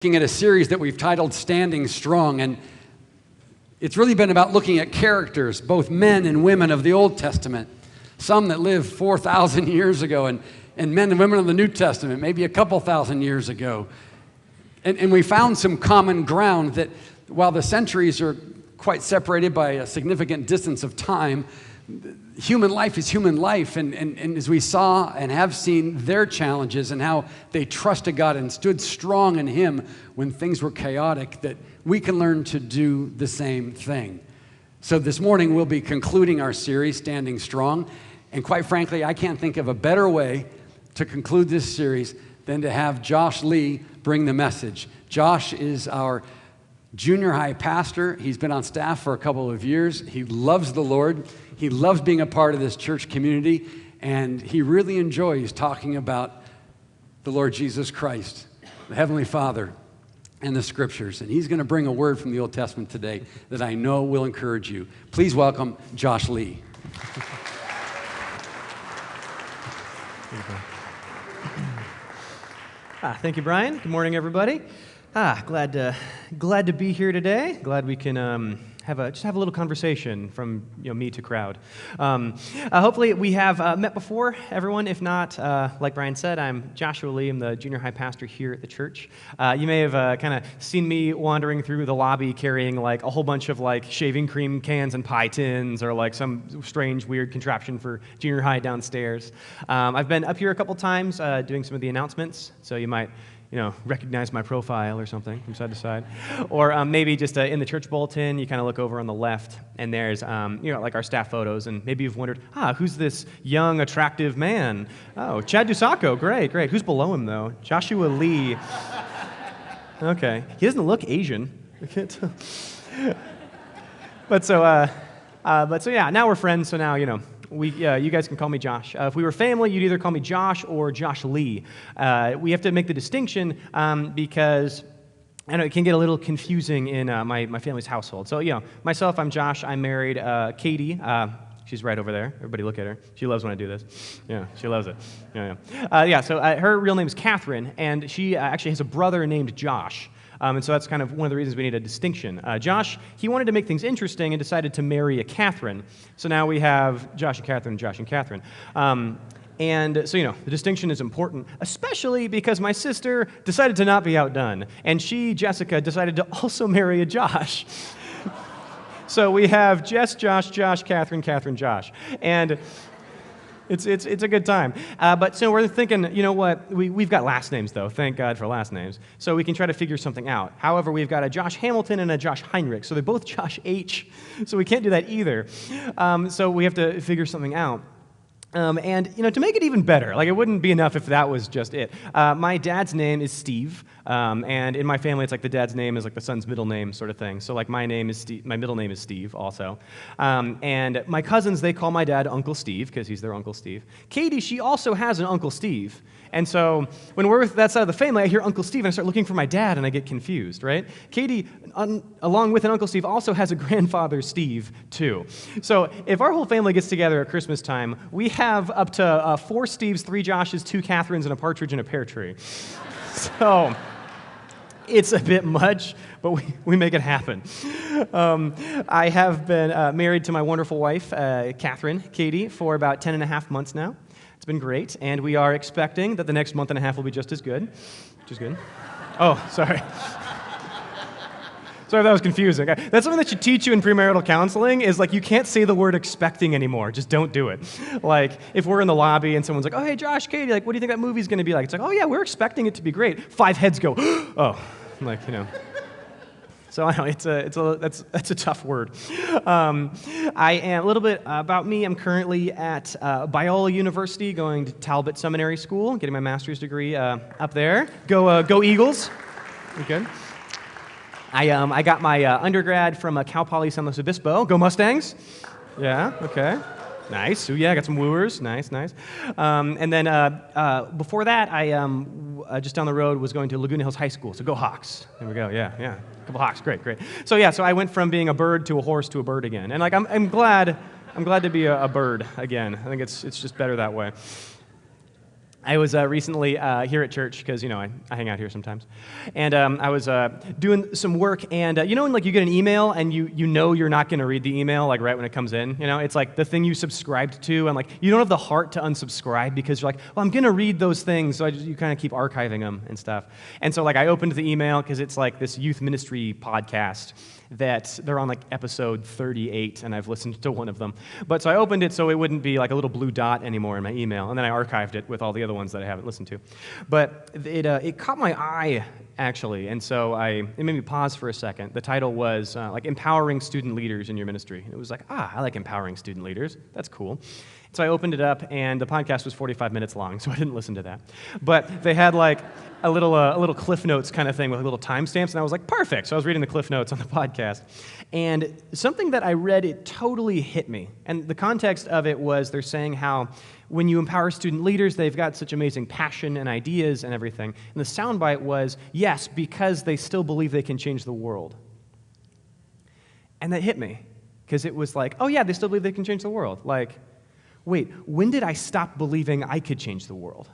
Looking at a series that we've titled Standing Strong, and it's really been about looking at characters, both men and women of the Old Testament, some that lived 4,000 years ago, and men and women of the New Testament, maybe a couple thousand years ago. And we found some common ground that while the centuries are quite separated by a significant distance of time, human life is human life, and as we saw and have seen their challenges and how they trusted God and stood strong in Him when things were chaotic, that we can learn to do the same thing. So this morning we'll be concluding our series, Standing Strong, and quite frankly, I can't think of a better way to conclude this series than to have Josh Lee bring the message. Josh is our junior high pastor. He's been on staff for a couple of years. He loves the Lord. He loves being a part of this church community, and he really enjoys talking about the Lord Jesus Christ, the Heavenly Father, and the Scriptures. And he's going to bring a word from the Old Testament today that I know will encourage you. Please welcome Josh Lee. Thank you, Brian. Good morning, everybody. Glad to be here today. Glad we can have a little conversation from me to crowd. Hopefully we have met before, everyone. If not, like Brian said, I'm Joshua Lee. I'm the junior high pastor here at the church. You may have kind of seen me wandering through the lobby carrying like a whole bunch of like shaving cream cans and pie tins, or like some strange weird contraption for junior high downstairs. I've been up here a couple times doing some of the announcements, so you might recognize my profile or something from side to side. Or maybe just in the church bulletin, you kind of look over on the left, and there's, like our staff photos, and maybe you've wondered, who's this young, attractive man? Oh, Chad Dusacco, great. Who's below him, though? Joshua Lee. Okay. He doesn't look Asian. But yeah, now we're friends, so now, you guys can call me Josh. If we were family, you'd either call me Josh or Josh Lee. We have to make the distinction because I know it can get a little confusing in my family's household. So, myself, I'm Josh. I'm married. Katie, she's right over there. Everybody look at her. She loves when I do this. Yeah, she loves it. So her real name is Catherine, and she actually has a brother named Josh. And so that's kind of one of the reasons we need a distinction. Josh, he wanted to make things interesting and decided to marry a Catherine. So now we have Josh and Catherine, Josh and Catherine. And so, the distinction is important, especially because my sister decided to not be outdone. And she, Jessica, decided to also marry a Josh. So we have Jess, Josh, Catherine, Josh. And it's a good time. But so we're thinking, what? We've got last names, though. Thank God for last names. So we can try to figure something out. However, we've got a Josh Hamilton and a Josh Heinrich. So they're both Josh H. So we can't do that either. So we have to figure something out. And, to make it even better, like it wouldn't be enough if that was just it. My dad's name is Steve, and in my family, it's like the dad's name is like the son's middle name sort of thing. So like my name is Steve, my middle name is Steve also. And my cousins, they call my dad Uncle Steve because he's their Uncle Steve. Katie, she also has an Uncle Steve. And so when we're with that side of the family, I hear Uncle Steve, and I start looking for my dad, and I get confused, right? Katie, along with an Uncle Steve, also has a grandfather Steve, too. So if our whole family gets together at Christmas time, we have up to 4 Steves, 3 Joshes, 2 Catherines, and a partridge in a pear tree. So it's a bit much, but we make it happen. I have been married to my wonderful wife, Catherine, Katie, for about 10 and a half months now. It's been great, and we are expecting that the next month and a half will be just as good, which is good. Oh, sorry. Sorry if that was confusing. That's something that should teach you in premarital counseling is like you can't say the word expecting anymore. Just don't do it. Like if we're in the lobby and someone's like, oh, hey, Josh, Katie, like what do you think that movie's going to be like? It's like, oh, yeah, we're expecting it to be great. 5 heads go, oh, like, So I know that's a tough word. I am a little bit about me. I'm currently at Biola University, going to Talbot Seminary School, getting my master's degree up there. Go Eagles! You're good. I got my undergrad from Cal Poly San Luis Obispo. Go Mustangs! Yeah. Okay. Nice. Ooh, yeah, got some wooers. Nice. And then before that, I just down the road was going to Laguna Hills High School. So go Hawks. There we go. Yeah. A couple Hawks. Great. So I went from being a bird to a horse to a bird again. And like I'm glad to be a bird again. I think it's just better that way. I was recently here at church because, I hang out here sometimes. And I was doing some work, and when like you get an email and you know you're not going to read the email like right when it comes in, it's like the thing you subscribed to, and like you don't have the heart to unsubscribe because you're like, well, I'm going to read those things, so you kind of keep archiving them and stuff. And so like I opened the email because it's like this youth ministry podcast that they're on like episode 38, and I've listened to one of them. But so I opened it so it wouldn't be like a little blue dot anymore in my email, and then I archived it with all the other ones that I haven't listened to. But it caught my eye, actually, and so it made me pause for a second. The title was like Empowering Student Leaders in Your Ministry. And it was like, I like empowering student leaders. That's cool. So I opened it up, and the podcast was 45 minutes long, so I didn't listen to that. But they had like a little Cliff Notes kind of thing with little timestamps, and I was like, perfect. So I was reading the Cliff Notes on the podcast. And something that I read, it totally hit me. And the context of it was they're saying how when you empower student leaders, they've got such amazing passion and ideas and everything. And the soundbite was, yes, because they still believe they can change the world. And that hit me, because it was like, oh yeah, they still believe they can change the world. Like, wait, when did I stop believing I could change the world?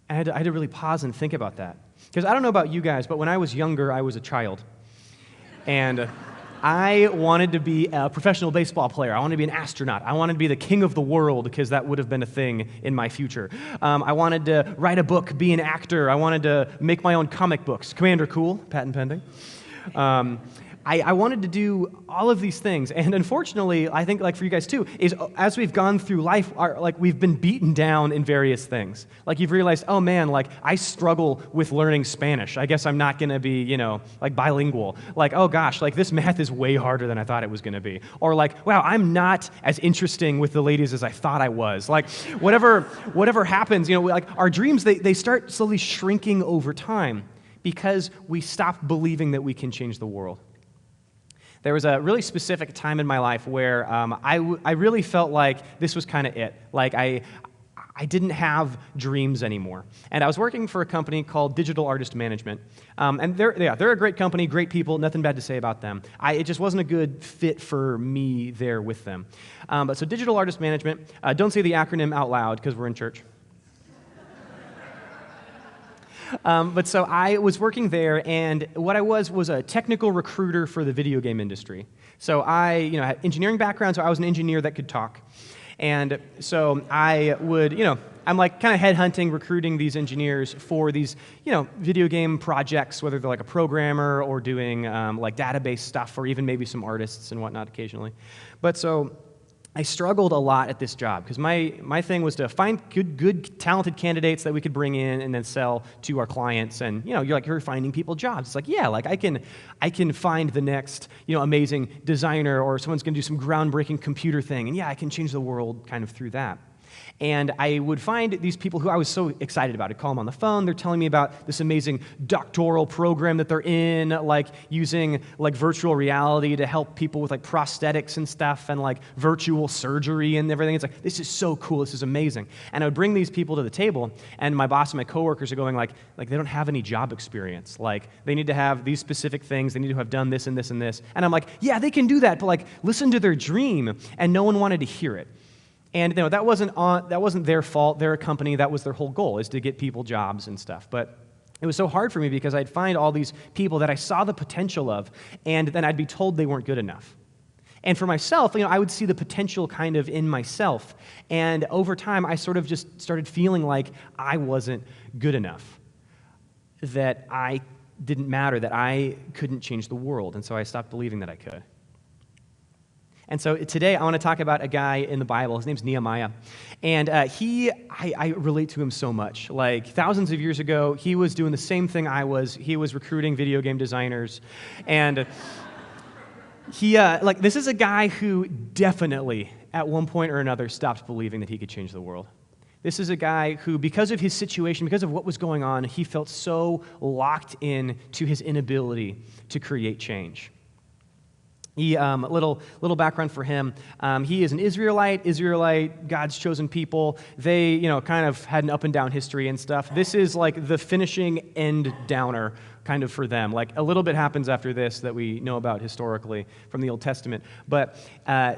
And I had to really pause and think about that. Because I don't know about you guys, but when I was younger, I was a child. And I wanted to be a professional baseball player. I wanted to be an astronaut. I wanted to be the king of the world because that would have been a thing in my future. I wanted to write a book, be an actor. I wanted to make my own comic books. Commander Cool, patent pending. I wanted to do all of these things, and unfortunately, I think like for you guys too, is as we've gone through life, like we've been beaten down in various things. Like you've realized, oh man, like I struggle with learning Spanish. I guess I'm not going to be, like bilingual. Like, oh gosh, like this math is way harder than I thought it was going to be. Or like, wow, I'm not as interesting with the ladies as I thought I was. Like whatever happens, like our dreams, they start slowly shrinking over time because we stop believing that we can change the world. There was a really specific time in my life where I really felt like this was kind of it. Like I didn't have dreams anymore. And I was working for a company called Digital Artist Management. And they're a great company, great people, nothing bad to say about them. It just wasn't a good fit for me there with them. But so Digital Artist Management, don't say the acronym out loud because we're in church. But so I was working there, and what I was a technical recruiter for the video game industry. So I, had engineering background, so I was an engineer that could talk. And so I would, I'm like kind of headhunting, recruiting these engineers for these, video game projects, whether they're like a programmer or doing like database stuff, or even maybe some artists and whatnot occasionally. But so I struggled a lot at this job because my thing was to find good, talented candidates that we could bring in and then sell to our clients. And you're finding people jobs. It's like, yeah, like I can find the next amazing designer, or someone's going to do some groundbreaking computer thing, and yeah, I can change the world kind of through that. And I would find these people who I was so excited about. I'd call them on the phone. They're telling me about this amazing doctoral program that they're in, like using like virtual reality to help people with like prosthetics and stuff, and like virtual surgery and everything. It's like, this is so cool. This is amazing. And I would bring these people to the table, and my boss and my coworkers are going like they don't have any job experience. Like they need to have these specific things. They need to have done this and this and this. And I'm like, yeah, they can do that, but like listen to their dream. And no one wanted to hear it. And that wasn't their fault. They're a company. That was their whole goal, is to get people jobs and stuff. But it was so hard for me because I'd find all these people that I saw the potential of, and then I'd be told they weren't good enough. And for myself, I would see the potential kind of in myself. And over time, I sort of just started feeling like I wasn't good enough, that I didn't matter, that I couldn't change the world. And so I stopped believing that I could. And so today I want to talk about a guy in the Bible. His name's Nehemiah. And I relate to him so much. Like thousands of years ago, he was doing the same thing I was. He was recruiting video game designers. And this is a guy who definitely, at one point or another, stopped believing that he could change the world. This is a guy who, because of his situation, because of what was going on, he felt so locked in to his inability to create change. Little background for him. He is an Israelite, God's chosen people. They, kind of had an up and down history and stuff. This is like the finishing end downer kind of for them. Like a little bit happens after this that we know about historically from the Old Testament. But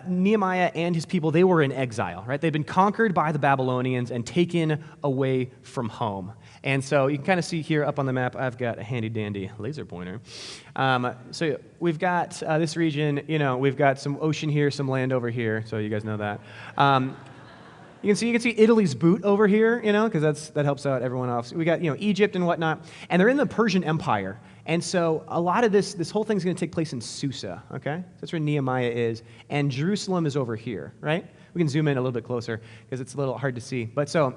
Nehemiah and his people, they were in exile, right? They'd been conquered by the Babylonians and taken away from home. And so you can kind of see here up on the map, I've got a handy-dandy laser pointer. So we've got this region, we've got some ocean here, some land over here, so you guys know that. You can see Italy's boot over here, because that helps out everyone else. We got, Egypt and whatnot, and they're in the Persian Empire. And so a lot of this whole thing's going to take place in Susa, okay? So that's where Nehemiah is, and Jerusalem is over here, right? We can zoom in a little bit closer because it's a little hard to see. But so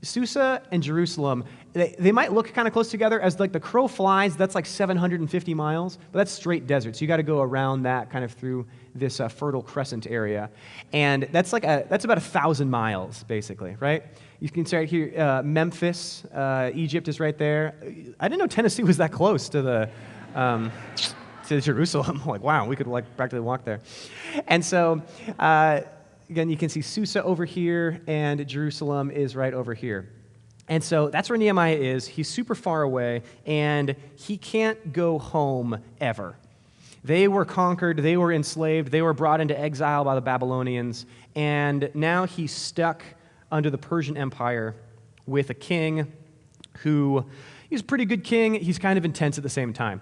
Susa and Jerusalem, they might look kind of close together. As like the crow flies, that's like 750 miles, but that's straight desert. So you got to go around that kind of through this Fertile Crescent area. And that's about 1,000 miles, basically, right? You can see right here, Memphis, Egypt is right there. I didn't know Tennessee was that close to to Jerusalem. Like, wow, we could practically walk there. And so, again, you can see Susa over here, and Jerusalem is right over here. And so that's where Nehemiah is. He's super far away, and he can't go home ever. They were conquered, they were enslaved, they were brought into exile by the Babylonians, and now he's stuck under the Persian Empire with a king who, he's a pretty good king, he's kind of intense at the same time.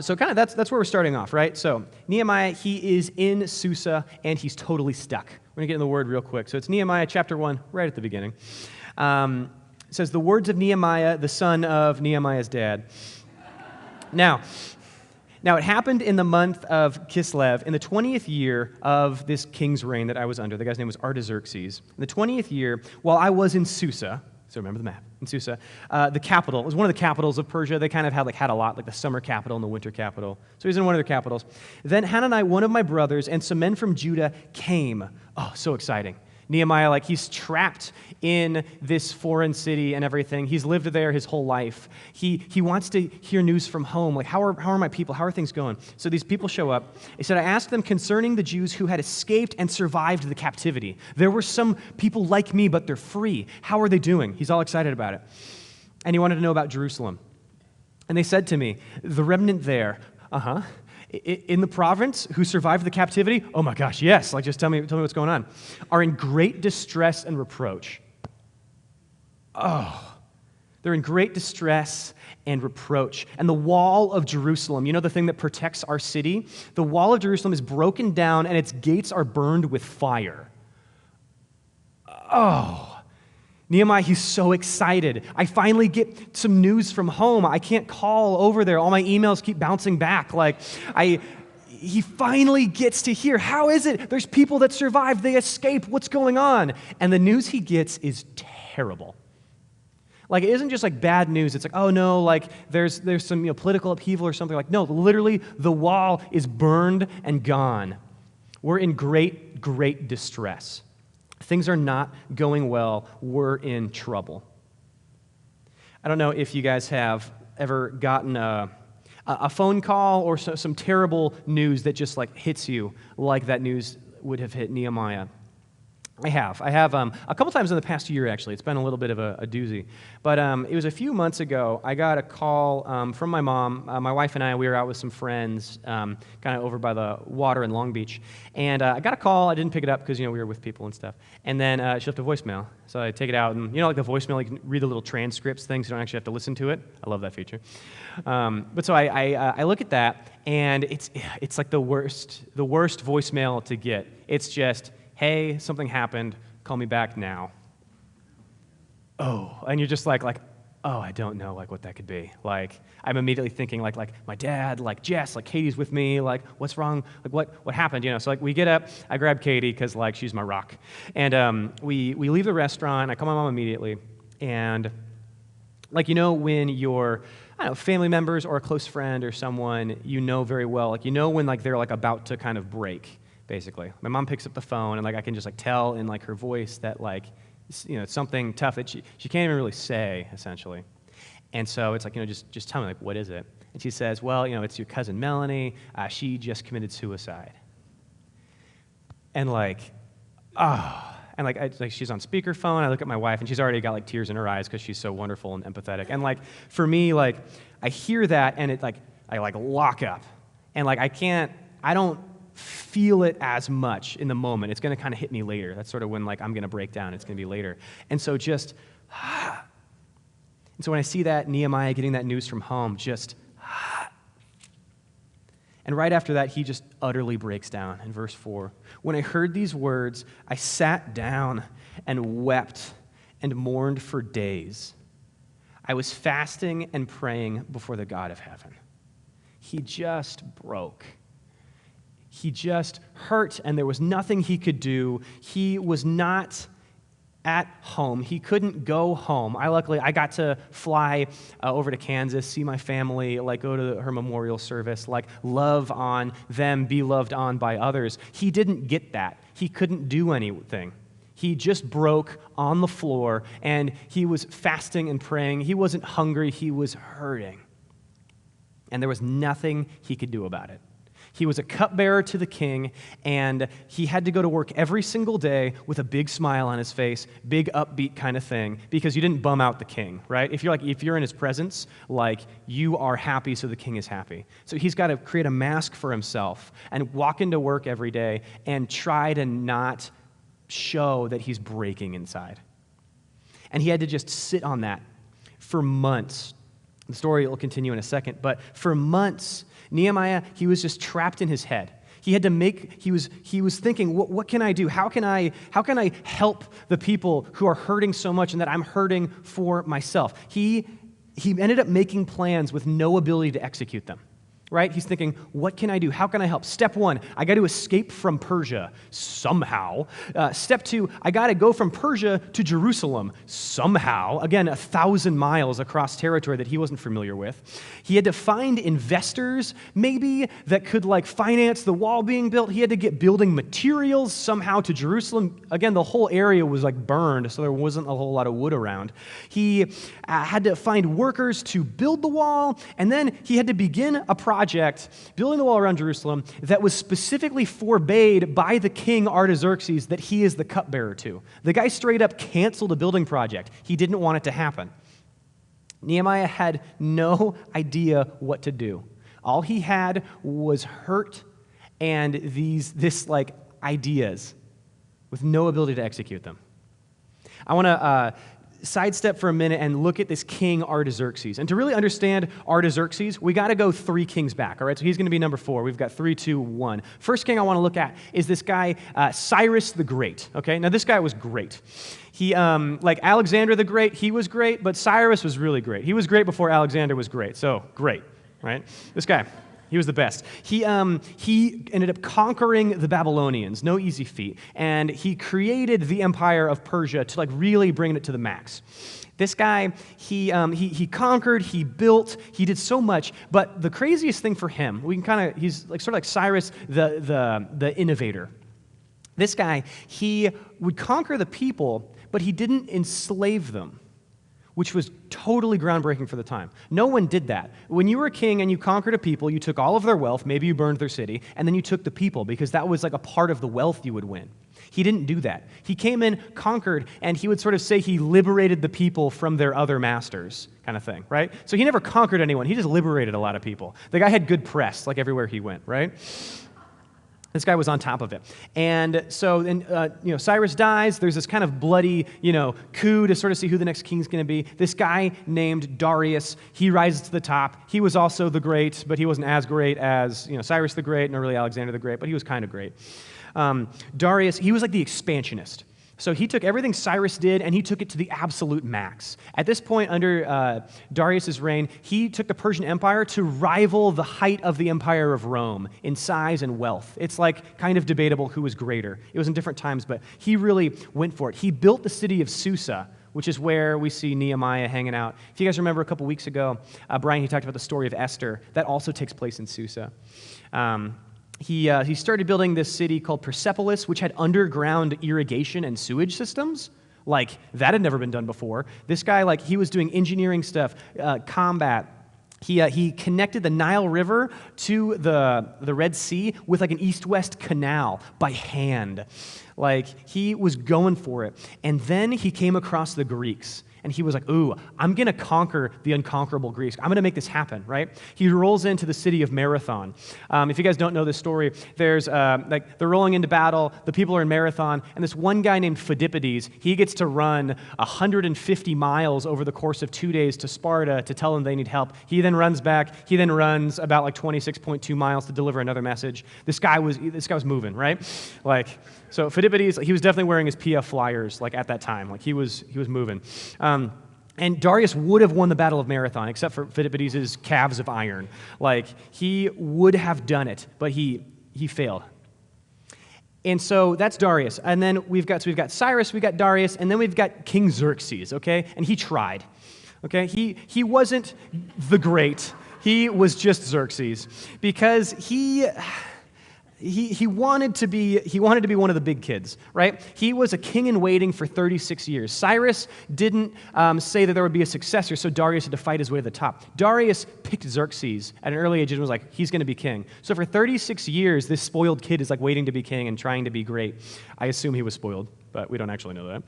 So kind of that's where we're starting off, right? So Nehemiah, he is in Susa, and he's totally stuck. We're going to get in the word real quick. So it's Nehemiah chapter 1, right at the beginning. It says, the words of Nehemiah, the son of Nehemiah's dad. Now it happened in the month of Kislev, in the 20th year of this king's reign that I was under. The guy's name was Artaxerxes. In the 20th year, while I was in Susa, so remember the map, in Susa, the capital, it was one of the capitals of Persia. They kind of had a lot, like the summer capital and the winter capital. So he's in one of their capitals. Then Hanani, one of my brothers, and some men from Judah came. Oh, so exciting. Nehemiah, he's trapped in this foreign city and everything. He's lived there his whole life. He wants to hear news from home. Like, how are my people? How are things going? So these people show up. He said, I asked them concerning the Jews who had escaped and survived the captivity. There were some people like me, but they're free. How are they doing? He's all excited about it. And he wanted to know about Jerusalem. And they said to me, the remnant there, in the province who survived the captivity, oh my gosh, yes, just tell me what's going on, are in great distress and reproach. Oh, they're in great distress and reproach. And the wall of Jerusalem, the thing that protects our city, the wall of Jerusalem is broken down and its gates are burned with fire. Oh, Nehemiah, he's so excited. I finally get some news from home. I can't call over there. All my emails keep bouncing back. He finally gets to hear, how is it? There's people that survived. They escaped. What's going on? And the news he gets is terrible. It isn't just bad news. It's oh no, there's some political upheaval or something. No, literally the wall is burned and gone. We're in great, great distress. Things are not going well. We're in trouble. I don't know if you guys have ever gotten a phone call or some terrible news that just hits you like that news would have hit Nehemiah. I have a couple times in the past year, actually. It's been a little bit of a doozy. But it was a few months ago, I got a call from my mom. My wife and I, we were out with some friends kind of over by the water in Long Beach. And I got a call. I didn't pick it up because, we were with people and stuff. And then she left a voicemail. So I take it out, and the voicemail, you can read the little transcripts things. You don't actually have to listen to it. I love that feature. But so I look at that, and it's like the worst voicemail to get. It's just, hey, something happened, call me back now. Oh, and you're just oh, I don't know, what that could be. I'm immediately thinking, my dad, Jess, Katie's with me, what's wrong, what happened, So, we get up, I grab Katie, because, she's my rock. And we leave the restaurant, I call my mom immediately, and, when your family members or a close friend or someone very well, when, they're, about to kind of break, basically. My mom picks up the phone, and I can just tell in her voice that it's something tough that she can't even really say, essentially. And so it's like, just tell me, like, what is it? And she says, well, it's your cousin Melanie. She just committed suicide. And she's on speakerphone. I look at my wife, and she's already got tears in her eyes because she's so wonderful and empathetic. And for me, I hear that, and I lock up, and I don't feel it as much in the moment. It's going to kind of hit me later. That's sort of when I'm going to break down. It's going to be later. And so and so when I see that Nehemiah getting that news from home, and right after that, he just utterly breaks down in verse 4. When I heard these words, I sat down and wept and mourned for days. I was fasting and praying before the God of heaven. He just broke. He just hurt, and there was nothing he could do. He was not at home. He couldn't go home. I got to fly over to Kansas, see my family, go to her memorial service, love on them, be loved on by others. He didn't get that. He couldn't do anything. He just broke on the floor, and he was fasting and praying. He wasn't hungry. He was hurting. And there was nothing he could do about it. He was a cupbearer to the king, and he had to go to work every single day with a big smile on his face, big upbeat kind of thing, because you didn't bum out the king, right? If you're in his presence, you are happy, so the king is happy. So he's got to create a mask for himself and walk into work every day and try to not show that he's breaking inside. And he had to just sit on that for months. The story will continue in a second, but for months, Nehemiah, he was just trapped in his head. He had to he was thinking, what can I do? How can I help the people who are hurting so much and that I'm hurting for myself? He ended up making plans with no ability to execute them. Right? He's thinking, what can I do? How can I help? Step 1, I got to escape from Persia somehow. Step 2, I got to go from Persia to Jerusalem somehow. Again, 1,000 miles across territory that he wasn't familiar with. He had to find investors, maybe, that could finance the wall being built. He had to get building materials somehow to Jerusalem. Again, the whole area was burned, so there wasn't a whole lot of wood around. He had to find workers to build the wall, and then he had to begin a project building the wall around Jerusalem that was specifically forbade by the king Artaxerxes that he is the cupbearer to. The guy straight up canceled a building project. He didn't want it to happen. Nehemiah had no idea what to do. All he had was hurt and this ideas with no ability to execute them. I want to sidestep for a minute and look at this king Artaxerxes. And to really understand Artaxerxes, we got to go 3 kings back, all right? So he's going to be number 4. We've got 3, 2, 1. First king I want to look at is this guy, Cyrus the Great, okay? Now, this guy was great. He, Alexander the Great, he was great, but Cyrus was really great. He was great before Alexander was great, so great, right? This guy, he was the best. He ended up conquering the Babylonians, no easy feat, and he created the empire of Persia to really bring it to the max. This guy, he conquered, he built, he did so much, but the craziest thing for him, he's sort of like Cyrus the innovator. This guy, he would conquer the people, but he didn't enslave them, which was totally groundbreaking for the time. No one did that. When you were a king and you conquered a people, you took all of their wealth, maybe you burned their city, and then you took the people because that was a part of the wealth you would win. He didn't do that. He came in, conquered, and he would sort of say he liberated the people from their other masters, kind of thing, right? So he never conquered anyone. He just liberated a lot of people. The guy had good press, everywhere he went, right? This guy was on top of it. And so, Cyrus dies. There's this kind of bloody, coup to sort of see who the next king's going to be. This guy named Darius, he rises to the top. He was also the great, but he wasn't as great as, Cyrus the Great, nor really Alexander the Great, but he was kind of great. Darius, he was the expansionist. So he took everything Cyrus did, and he took it to the absolute max. At this point, under Darius' reign, he took the Persian Empire to rival the height of the Empire of Rome in size and wealth. It's kind of debatable who was greater. It was in different times, but he really went for it. He built the city of Susa, which is where we see Nehemiah hanging out. If you guys remember a couple weeks ago, Brian, he talked about the story of Esther. That also takes place in Susa. He started building this city called Persepolis, which had underground irrigation and sewage systems. Like, that had never been done before. This guy, like, he was doing engineering stuff, combat. He connected the Nile River to the Red Sea with like an east-west canal by hand. Like, he was going for it. And then he came across the Greeks. And he was like, ooh, I'm going to conquer the unconquerable Greeks. I'm going to make this happen, right? He rolls into the city of Marathon. If you guys don't know this story, there's, they're rolling into battle, the people are in Marathon, and this one guy named Phidippides, he gets to run 150 miles over the course of 2 days to Sparta to tell them they need help. He then runs back. He then runs about like 26.2 miles to deliver another message. This guy was moving, right? Like, so Phidippides, he was definitely wearing his PF flyers like at that time. Like, he was moving. And Darius would have won the Battle of Marathon, except for Phidippides' calves of iron. Like, he would have done it, but he failed. And so that's Darius. And then we've got Cyrus, we've got Darius, and then we've got King Xerxes, okay? And he tried, okay? He wasn't the great. He was just Xerxes because he wanted to be one of the big kids, right? He was a king in waiting for 36 years. Cyrus didn't say that there would be a successor, so Darius had to fight his way to the top. Darius picked Xerxes at an early age and was like, he's going to be king. So for 36 years, this spoiled kid is like waiting to be king and trying to be great. I assume he was spoiled, but we don't actually know that.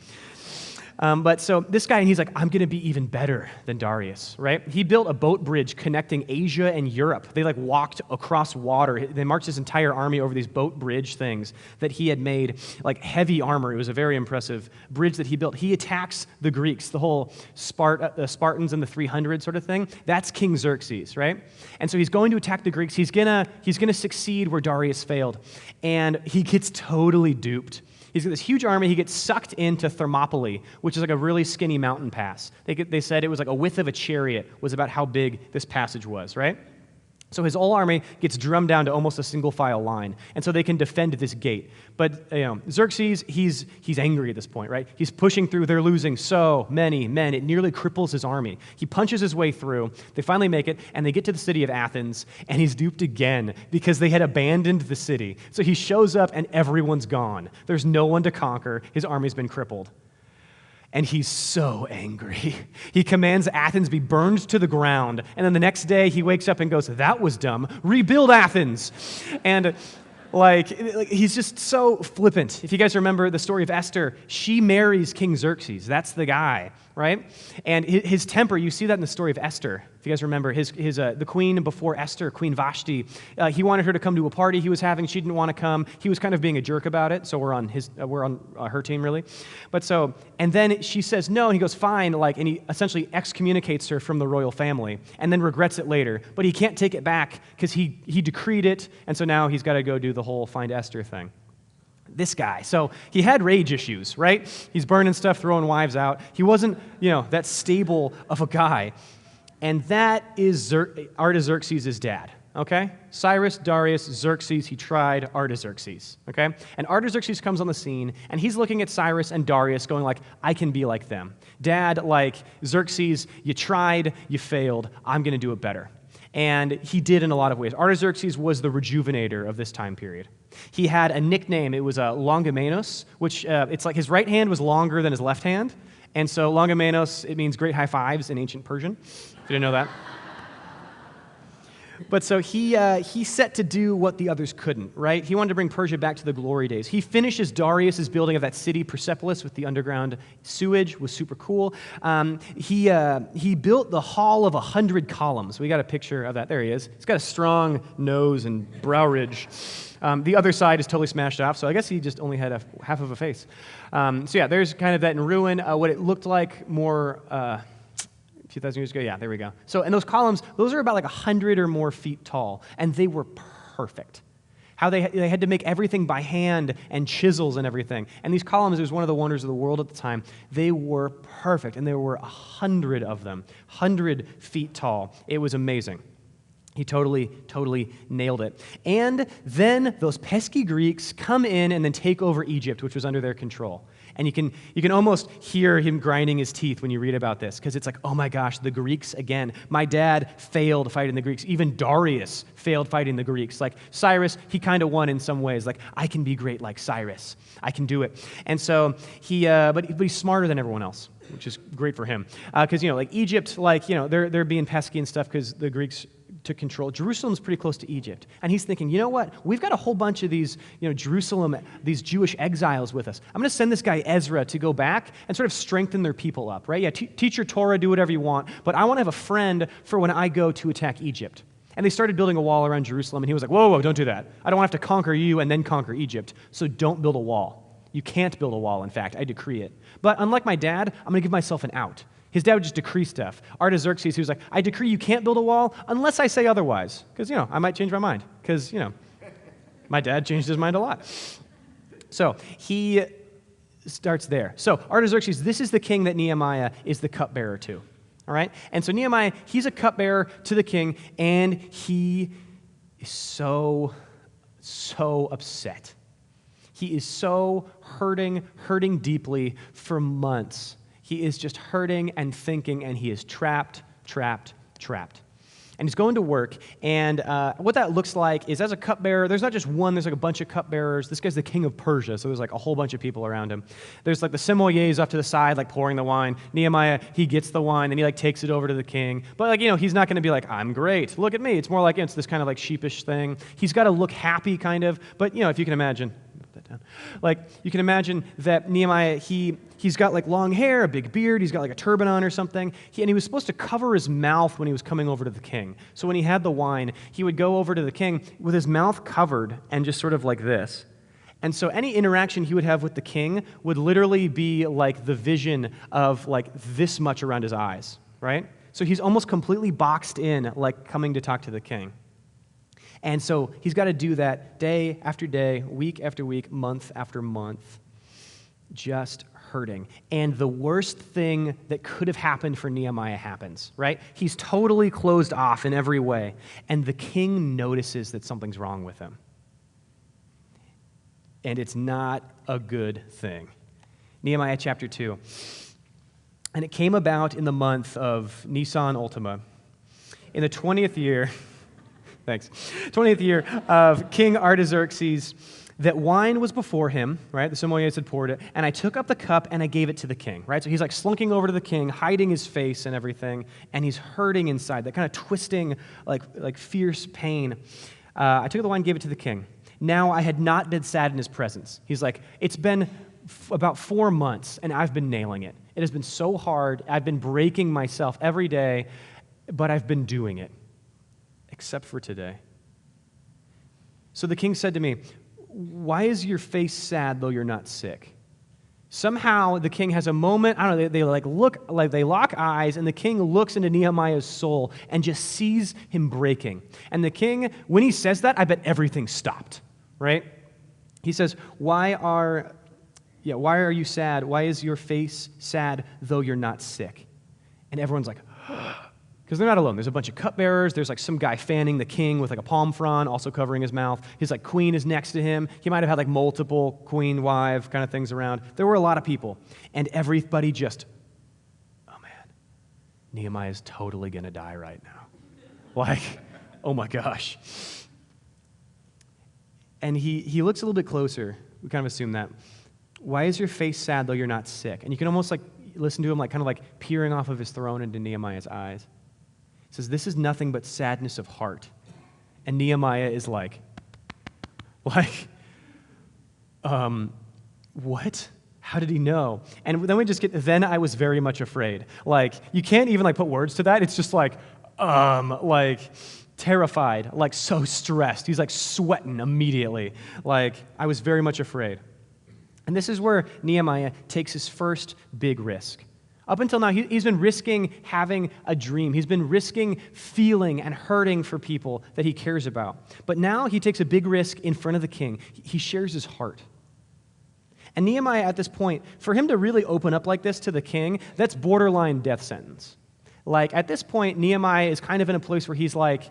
But so this guy, and he's like, I'm going to be even better than Darius, right? He built a boat bridge connecting Asia and Europe. They like walked across water. They marched his entire army over these boat bridge things that he had made, like heavy armor. It was a very impressive bridge that he built. He attacks the Greeks, the whole Spartans and the 300 sort of thing. That's King Xerxes, right? And so he's going to attack the Greeks. He's gonna succeed where Darius failed. And he gets totally duped. He's got this huge army. He gets sucked into Thermopylae, which is like a really skinny mountain pass. They said it was like a width of a chariot was about how big this passage was, right? So his whole army gets drummed down to almost a single file line, and so they can defend this gate. But Xerxes, he's angry at this point, right? He's pushing through. They're losing so many men. It nearly cripples his army. He punches his way through. They finally make it, and they get to the city of Athens, and he's duped again because they had abandoned the city. So he shows up, and everyone's gone. There's no one to conquer. His army's been crippled. And he's so angry. He commands Athens be burned to the ground. And then the next day, he wakes up and goes, that was dumb. Rebuild Athens. And like he's just so flippant. If you guys remember the story of Esther, she marries King Xerxes. That's the guy, right? And his temper, you see that in the story of Esther. If you guys remember, the queen before Esther, Queen Vashti, he wanted her to come to a party he was having. She didn't want to come. He was kind of being a jerk about it. So we're on her team really. And then she says no, and he goes fine. And he essentially excommunicates her from the royal family, and then regrets it later. But he can't take it back because he decreed it, and so now he's got to go do the whole find Esther thing. This guy. So he had rage issues, right? He's burning stuff, throwing wives out. He wasn't, that stable of a guy. And that is Artaxerxes' dad, okay? Cyrus, Darius, Xerxes, he tried Artaxerxes, okay? And Artaxerxes comes on the scene, and he's looking at Cyrus and Darius going like, I can be like them. Dad, like Xerxes, you tried, you failed, I'm going to do it better. And he did in a lot of ways. Artaxerxes was the rejuvenator of this time period. He had a nickname. It was Longimanus, which it's like his right hand was longer than his left hand. And so Longimanus, it means great high fives in ancient Persian. If you didn't know that. But so he set to do what the others couldn't, right? He wanted to bring Persia back to the glory days. He finishes Darius' building of that city, Persepolis, with the underground sewage. Was super cool. He built the Hall of 100 Columns. We got a picture of that. There he is. He's got a strong nose and brow ridge. The other side is totally smashed off, so I guess he just only had half of a face. So yeah, there's kind of that in ruin. What it looked like more... 2,000 years ago? Yeah, there we go. So, and those columns, those are about like 100 or more feet tall, and they were perfect. How they had to make everything by hand and chisels and everything. And these columns, it was one of the wonders of the world at the time. They were perfect, and there were 100 of them, 100 feet tall. It was amazing. He totally nailed it. And then those pesky Greeks come in and then take over Egypt, which was under their control. And you can almost hear him grinding his teeth when you read about this, because it's like, oh my gosh, the Greeks again. My dad failed fighting the Greeks. Even Darius failed fighting the Greeks. Like Cyrus, he kind of won in some ways. Like, I can be great like Cyrus. I can do it. And so but he's smarter than everyone else, which is great for him. Because, like Egypt, they're being pesky and stuff because the Greeks took control. Jerusalem's pretty close to Egypt. And he's thinking, you know what? We've got a whole bunch of these, Jerusalem, these Jewish exiles with us. I'm going to send this guy Ezra to go back and sort of strengthen their people up, right? Yeah, teach your Torah, do whatever you want, but I want to have a friend for when I go to attack Egypt. And they started building a wall around Jerusalem, and he was like, whoa, don't do that. I don't want to have to conquer you and then conquer Egypt, so don't build a wall. You can't build a wall, in fact. I decree it. But unlike my dad, I'm going to give myself an out. His dad would just decree stuff. Artaxerxes, he was like, I decree you can't build a wall unless I say otherwise. Because, I might change my mind. Because, my dad changed his mind a lot. So he starts there. So Artaxerxes, this is the king that Nehemiah is the cupbearer to. All right? And so Nehemiah, he's a cupbearer to the king, and he is so upset. He is so hurting deeply for months. He is just hurting and thinking, and he is trapped. And he's going to work, and what that looks like is as a cupbearer, there's not just one, there's like a bunch of cupbearers. This guy's the king of Persia, so there's like a whole bunch of people around him. There's like the sommeliers off to the side, like pouring the wine. Nehemiah, he gets the wine, and he like takes it over to the king. But he's not going to be like, I'm great, look at me. It's more like it's this kind of like sheepish thing. He's got to look happy kind of, but if you can imagine, like, you can imagine that Nehemiah, he's got like long hair, a big beard, he's got like a turban on or something, and he was supposed to cover his mouth when he was coming over to the king. So when he had the wine, he would go over to the king with his mouth covered and just sort of like this. And so any interaction he would have with the king would literally be like the vision of like this much around his eyes, right? So he's almost completely boxed in, like coming to talk to the king. And so he's got to do that day after day, week after week, month after month, just hurting. And the worst thing that could have happened for Nehemiah happens, right? He's totally closed off in every way. And the king notices that something's wrong with him. And it's not a good thing. Nehemiah chapter 2. And it came about in the month of Nisan Ultima, in the 20th year... Thanks. 20th year of King Artaxerxes, that wine was before him, right? The sommeliers had poured it, and I took up the cup and I gave it to the king, right? So he's like slunking over to the king, hiding his face and everything, and he's hurting inside, that kind of twisting, like fierce pain. I took the wine and gave it to the king. Now I had not been sad in his presence. He's like, it's been about 4 months, and I've been nailing it. It has been so hard. I've been breaking myself every day, but I've been doing it. Except for today. So the king said to me, why is your face sad though you're not sick? Somehow the king has a moment, I don't know, they lock eyes, and the king looks into Nehemiah's soul and just sees him breaking. And the king, when he says that, I bet everything stopped, right? He says, why are you sad? Why is your face sad though you're not sick? And everyone's like, because they're not alone. There's a bunch of cupbearers. There's like some guy fanning the king with like a palm frond, also covering his mouth. His like queen is next to him. He might have had like multiple queen, wife kind of things around. There were a lot of people. And everybody just, oh man, Nehemiah's totally going to die right now. Like, oh my gosh. And he looks a little bit closer. We kind of assume that. Why is your face sad though you're not sick? And you can almost like listen to him like kind of like peering off of his throne into Nehemiah's eyes. He says, this is nothing but sadness of heart. And Nehemiah is like, what? How did he know? And then then I was very much afraid. Like, you can't even like put words to that. It's just like terrified, like so stressed. He's like sweating immediately. Like, I was very much afraid. And this is where Nehemiah takes his first big risk. Up until now, he's been risking having a dream. He's been risking feeling and hurting for people that he cares about. But now he takes a big risk in front of the king. He shares his heart. And Nehemiah, at this point, for him to really open up like this to the king, that's borderline death sentence. Like, at this point, Nehemiah is kind of in a place where he's like,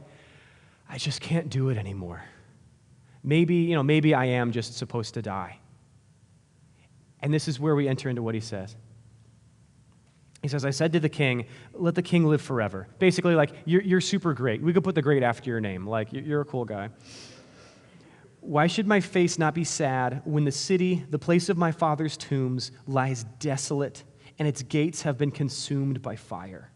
I just can't do it anymore. Maybe I am just supposed to die. And this is where we enter into what he says. He says, I said to the king, let the king live forever. Basically, like, you're super great. We could put the great after your name. Like, you're a cool guy. Why should my face not be sad when the city, the place of my father's tombs, lies desolate and its gates have been consumed by fire?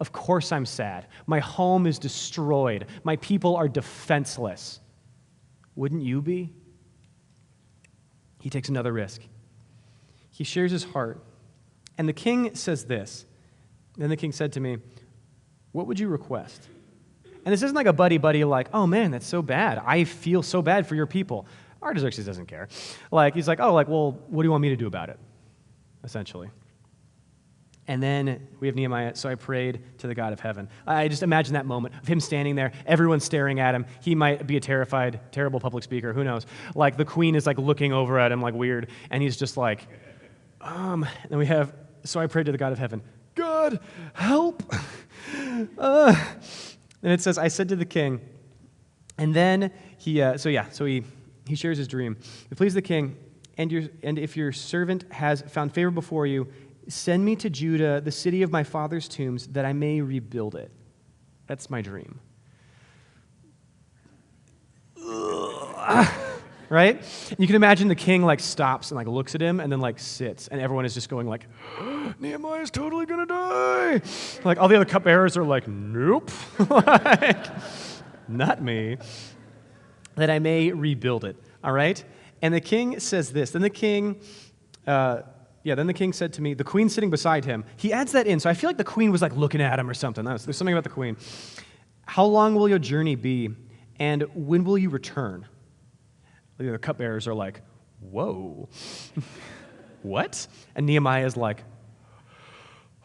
Of course I'm sad. My home is destroyed. My people are defenseless. Wouldn't you be? He takes another risk. He shares his heart. And the king says this. Then the king said to me, what would you request? And this isn't like a buddy-buddy like, oh man, that's so bad. I feel so bad for your people. Artaxerxes doesn't care. Like, he's like, oh, like, well, what do you want me to do about it? Essentially. And then we have Nehemiah, so I prayed to the God of heaven. I just imagine that moment of him standing there, everyone staring at him. He might be a terrified, terrible public speaker, who knows? Like, the queen is like looking over at him like weird, and he's just like, and then we have, so I prayed to the God of heaven, God, help! And it says, I said to the king, and then he shares his dream. If it please the king, and if your servant has found favor before you, send me to Judah, the city of my father's tombs, that I may rebuild it. That's my dream. Right? You can imagine the king like stops and like looks at him and then like sits, and everyone is just going like, Nehemiah's totally gonna die. Like all the other cupbearers are like, nope, like, not me. That I may rebuild it. All right? And the king says this. Then the king said to me, the queen sitting beside him, he adds that in, so I feel like the queen was like looking at him or something. There's something about the queen. How long will your journey be, and when will you return? The cupbearers are like, whoa, what? And Nehemiah is like,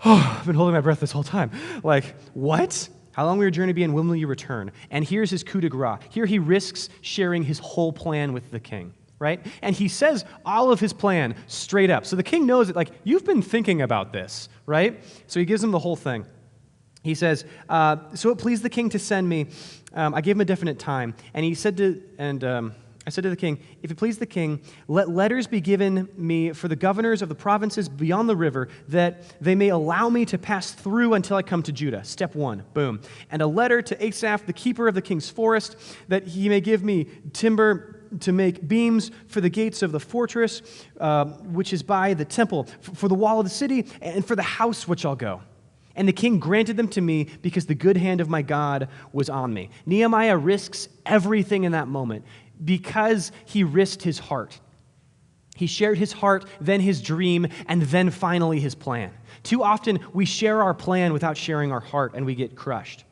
oh, I've been holding my breath this whole time. Like, what? How long will your journey be, and when will you return? And here's his coup de grace. Here he risks sharing his whole plan with the king. Right? And he says all of his plan straight up. So the king knows it, like, you've been thinking about this, right? So he gives him the whole thing. He says, so it pleased the king to send me. I gave him a definite time. And he said I said to the king, if it please the king, let letters be given me for the governors of the provinces beyond the river, that they may allow me to pass through until I come to Judah. Step one, boom. And a letter to Asaph, the keeper of the king's forest, that he may give me timber to make beams for the gates of the fortress, which is by the temple, for the wall of the city, and for the house which I'll go. And the king granted them to me because the good hand of my God was on me. Nehemiah risks everything in that moment because he risked his heart. He shared his heart, then his dream, and then finally his plan. Too often we share our plan without sharing our heart, and we get crushed.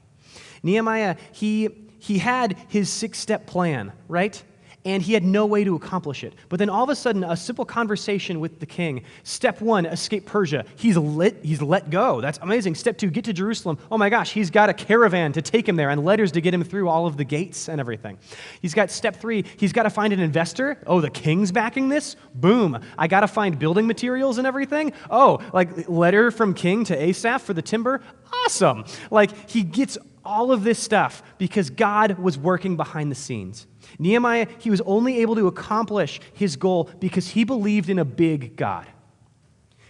Nehemiah, he had his 6-step plan, right? And he had no way to accomplish it. But then all of a sudden, a simple conversation with the king. Step 1, escape Persia. He's let go. That's amazing. Step 2, get to Jerusalem. Oh my gosh, he's got a caravan to take him there and letters to get him through all of the gates and everything. He's got step 3, he's got to find an investor. Oh, the king's backing this? Boom. I got to find building materials and everything. Oh, like letter from king to Asaph for the timber? Awesome. Like he gets all of this stuff because God was working behind the scenes. Nehemiah, he was only able to accomplish his goal because he believed in a big God.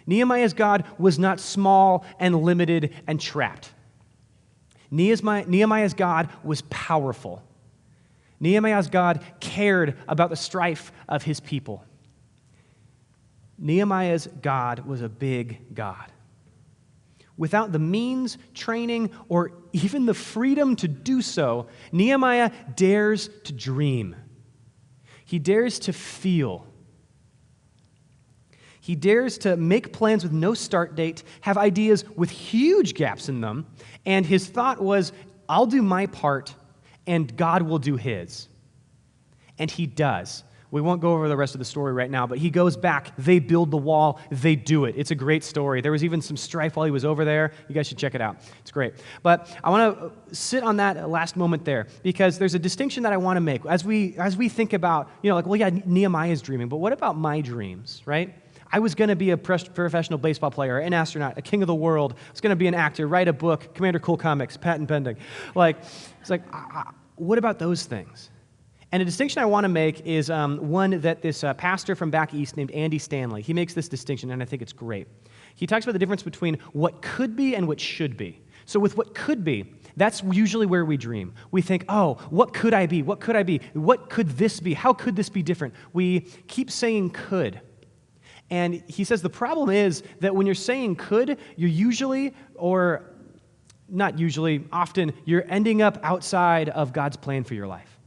Nehemiah's God was not small and limited and trapped. Nehemiah's God was powerful. Nehemiah's God cared about the strife of his people. Nehemiah's God was a big God. Without the means, training, or even the freedom to do so, Nehemiah dares to dream. He dares to feel. He dares to make plans with no start date, have ideas with huge gaps in them, and his thought was, I'll do my part, and God will do his. And he does. We won't go over the rest of the story right now, but he goes back. They build the wall. They do it. It's a great story. There was even some strife while he was over there. You guys should check it out. It's great. But I want to sit on that last moment there because there's a distinction that I want to make. As we think about, Nehemiah's dreaming, but what about my dreams, right? I was going to be a professional baseball player, an astronaut, a king of the world. I was going to be an actor, write a book, Commander Cool Comics, patent pending. What about those things? And a distinction I want to make is one that this pastor from back east named Andy Stanley, he makes this distinction, and I think it's great. He talks about the difference between what could be and what should be. So with what could be, that's usually where we dream. We think, oh, what could I be? What could I be? What could this be? How could this be different? We keep saying could. And he says the problem is that when you're saying could, you're usually, or not usually, often, you're ending up outside of God's plan for your life.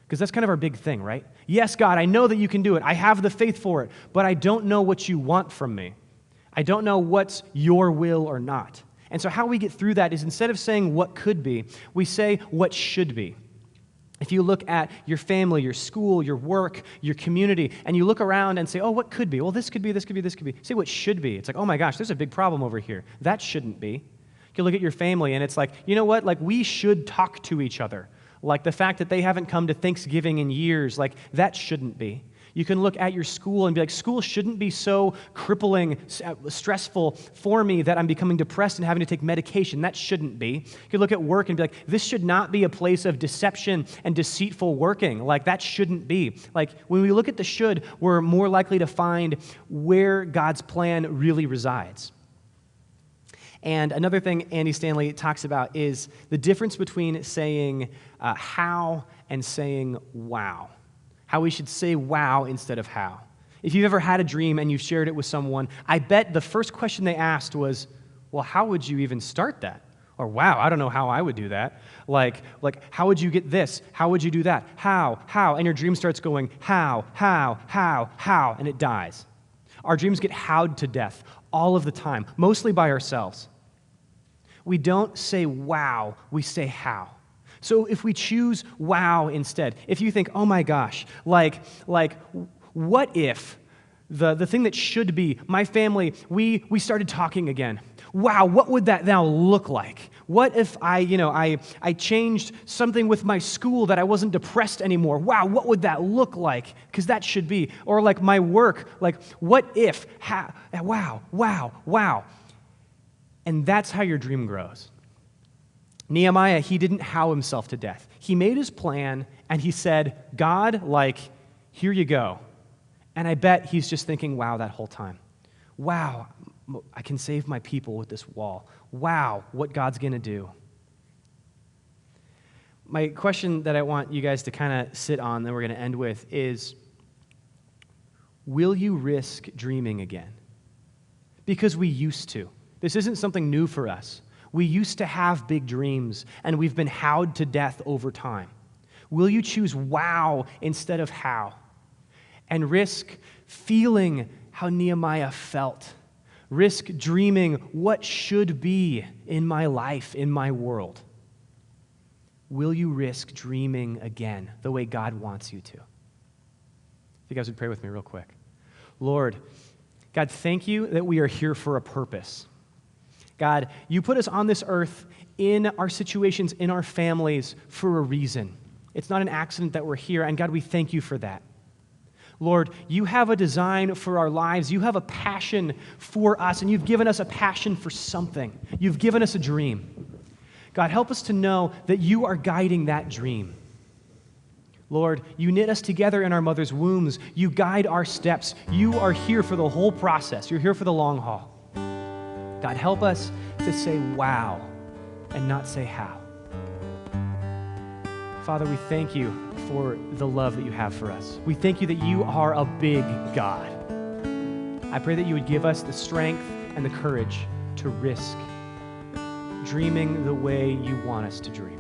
Because that's kind of our big thing, right? Yes, God, I know that you can do it. I have the faith for it, but I don't know what you want from me. I don't know what's your will or not. And so how we get through that is instead of saying what could be, we say what should be. If you look at your family, your school, your work, your community, and you look around and say, oh, what could be? Well, this could be, this could be, this could be. Say what should be. It's like, oh my gosh, there's a big problem over here. That shouldn't be. You can look at your family and it's like, you know what? Like we should talk to each other. Like the fact that they haven't come to Thanksgiving in years, like that shouldn't be. You can look at your school and be like, school shouldn't be so crippling, stressful for me that I'm becoming depressed and having to take medication. That shouldn't be. You can look at work and be like, this should not be a place of deception and deceitful working. Like that shouldn't be. Like when we look at the should, we're more likely to find where God's plan really resides. And another thing Andy Stanley talks about is the difference between saying how and saying wow. How we should say wow instead of how. If you've ever had a dream and you've shared it with someone, I bet the first question they asked was, well, how would you even start that? Or, wow, I don't know how I would do that. Like, how would you get this? How would you do that? How? And your dream starts going, how, and it dies. Our dreams get howed to death all of the time, mostly by ourselves. We don't say wow, we say how. So if we choose wow instead, if you think, oh my gosh, like what if the thing that should be, my family, we started talking again. Wow, what would that now look like? What if I changed something with my school that I wasn't depressed anymore? Wow, what would that look like? Because that should be. Or like my work, like what if, wow. And that's how your dream grows. Nehemiah, he didn't how himself to death. He made his plan and he said, God, here you go. And I bet he's just thinking, wow, that whole time. Wow, I can save my people with this wall. Wow, what God's going to do. My question that I want you guys to kind of sit on, that we're going to end with, is, will you risk dreaming again? Because we used to. This isn't something new for us. We used to have big dreams, and we've been howed to death over time. Will you choose wow instead of how? And risk feeling how Nehemiah felt. Risk dreaming what should be in my life, in my world. Will you risk dreaming again the way God wants you to? If you guys would pray with me real quick. Lord, God, thank you that we are here for a purpose. God, you put us on this earth in our situations, in our families, for a reason. It's not an accident that we're here, and God, we thank you for that. Lord, you have a design for our lives. You have a passion for us, and you've given us a passion for something. You've given us a dream. God, help us to know that you are guiding that dream. Lord, you knit us together in our mother's wombs. You guide our steps. You are here for the whole process. You're here for the long haul. God, help us to say wow and not say how. Father, we thank you for the love that you have for us. We thank you that you are a big God. I pray that you would give us the strength and the courage to risk dreaming the way you want us to dream.